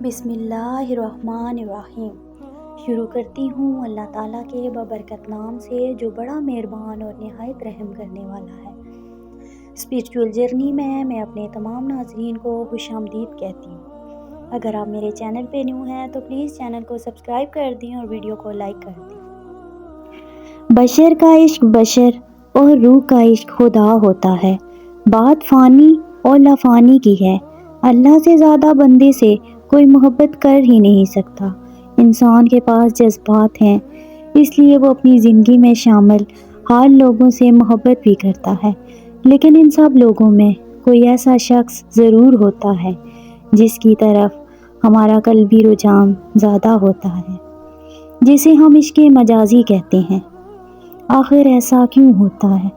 بسم اللہ الرحمن الرحیم۔ شروع کرتی ہوں اللہ تعالیٰ کے بابرکت نام سے جو بڑا مہربان اور نہایت رحم کرنے والا ہے۔ اسپریچول جرنی میں میں اپنے تمام ناظرین کو خوش آمدید کہتی ہوں۔ اگر آپ میرے چینل پہ نیو ہیں تو پلیز چینل کو سبسکرائب کر دیں اور ویڈیو کو لائک کر دیں۔ بشر کا عشق بشر اور روح کا عشق خدا ہوتا ہے۔ بات فانی اور لافانی کی ہے۔ اللہ سے زیادہ بندے سے کوئی محبت کر ہی نہیں سکتا۔ انسان کے پاس جذبات ہیں، اس لیے وہ اپنی زندگی میں شامل ہر لوگوں سے محبت بھی کرتا ہے، لیکن ان سب لوگوں میں کوئی ایسا شخص ضرور ہوتا ہے جس کی طرف ہمارا قلبی رجحان زیادہ ہوتا ہے، جسے ہم عشق مجازی کہتے ہیں۔ آخر ایسا کیوں ہوتا ہے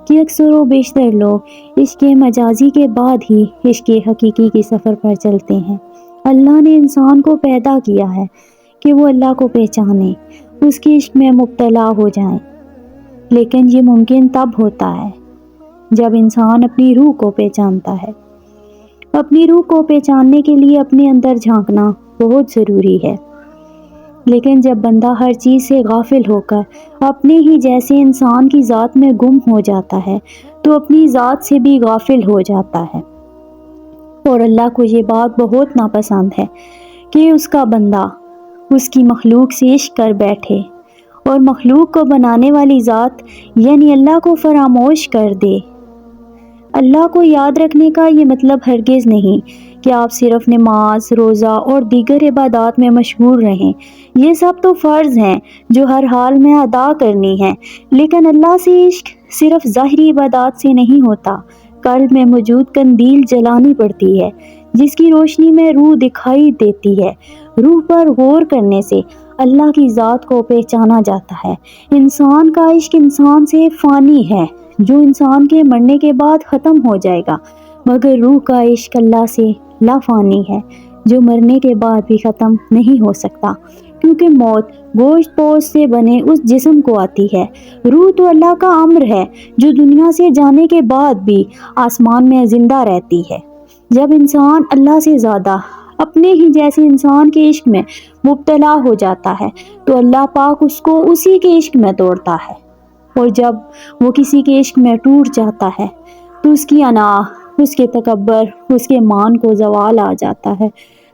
کہ اکثر و بیشتر لوگ عشق مجازی کے بعد ہی عشق حقیقی کی سفر پر چلتے ہیں؟ اللہ نے انسان کو پیدا کیا ہے کہ وہ اللہ کو پہچانے، اس کے عشق میں مبتلا ہو جائیں، لیکن یہ ممکن تب ہوتا ہے جب انسان اپنی روح کو پہچانتا ہے۔ اپنی روح کو پہچاننے کے لیے اپنے اندر جھانکنا بہت ضروری ہے، لیکن جب بندہ ہر چیز سے غافل ہو کر اپنے ہی جیسے انسان کی ذات میں گم ہو جاتا ہے تو اپنی ذات سے بھی غافل ہو جاتا ہے، اور اللہ کو یہ بات بہت ناپسند ہے کہ اس کا بندہ اس کی مخلوق سے عشق کر بیٹھے اور مخلوق کو بنانے والی ذات یعنی اللہ کو فراموش کر دے۔ اللہ کو یاد رکھنے کا یہ مطلب ہرگز نہیں کہ آپ صرف نماز، روزہ اور دیگر عبادات میں مشغول رہیں۔ یہ سب تو فرض ہیں جو ہر حال میں ادا کرنی ہیں، لیکن اللہ سے عشق صرف ظاہری عبادات سے نہیں ہوتا۔ قلب میں موجود قندیل جلانی پڑتی ہے جس کی روشنی میں روح دکھائی دیتی ہے۔ روح پر غور کرنے سے اللہ کی ذات کو پہچانا جاتا ہے۔ انسان کا عشق انسان سے فانی ہے جو انسان کے مرنے کے بعد ختم ہو جائے گا، مگر روح کا عشق اللہ سے لا فانی ہے جو مرنے کے بعد بھی ختم نہیں ہو سکتا، کیونکہ موت گوشت پوست سے بنے اس جسم کو آتی ہے۔ روح تو اللہ کا امر ہے جو دنیا سے جانے کے بعد بھی آسمان میں زندہ رہتی ہے۔ جب انسان اللہ سے زیادہ اپنے ہی جیسے انسان کے عشق میں مبتلا ہو جاتا ہے تو اللہ پاک اس کو اسی کے عشق میں توڑتا ہے، اور جب وہ کسی کے عشق میں ٹوٹ جاتا ہے تو اس کی انا، اس کے تکبر، اس کے مان کو زوال آ جاتا ہے۔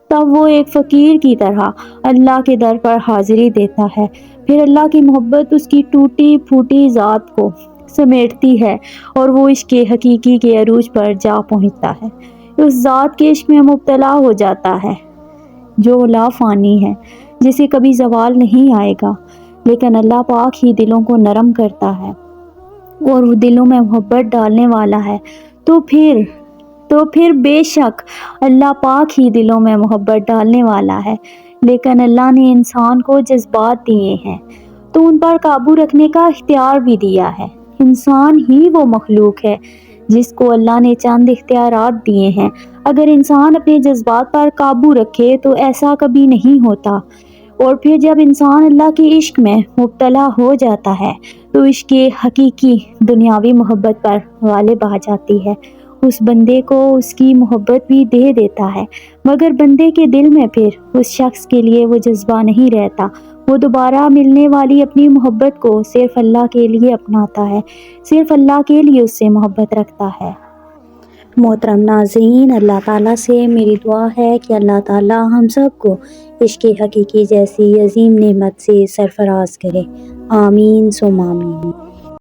تب وہ ایک فقیر کی طرح اللہ کے در پر حاضری دیتا ہے، پھر اللہ کی محبت اس کی ٹوٹی پھوٹی ذات کو سمیٹتی ہے اور وہ عشق حقیقی کے عروج پر جا پہنچتا ہے۔ اس ذات کے عشق میں مبتلا ہو جاتا ہے جو لا فانی ہے، جسے کبھی زوال نہیں آئے گا، لیکن اللہ پاک ہی دلوں کو نرم کرتا ہے اور وہ دلوں میں محبت ڈالنے والا ہے۔ تو پھر بے شک اللہ پاک ہی دلوں میں محبت ڈالنے والا ہے، لیکن اللہ نے انسان کو جذبات دیے ہیں تو ان پر قابو رکھنے کا اختیار بھی دیا ہے۔ انسان ہی وہ مخلوق ہے جس کو اللہ نے چند اختیارات دیے ہیں۔ اگر انسان اپنے جذبات پر قابو رکھے تو ایسا کبھی نہیں ہوتا، اور پھر جب انسان اللہ کے عشق میں مبتلا ہو جاتا ہے تو عشق حقیقی دنیاوی محبت پر غالب آ جاتی ہے۔ اس بندے کو اس کی محبت بھی دے دیتا ہے، مگر بندے کے دل میں پھر اس شخص کے لیے وہ جذبہ نہیں رہتا۔ وہ دوبارہ ملنے والی اپنی محبت کو صرف اللہ کے لیے اپناتا ہے، صرف اللہ کے لیے اس سے محبت رکھتا ہے۔ محترم ناظرین، اللہ تعالیٰ سے میری دعا ہے کہ اللہ تعالیٰ ہم سب کو عشق حقیقی جیسی عظیم نعمت سے سرفراز کرے۔ آمین ثم آمین۔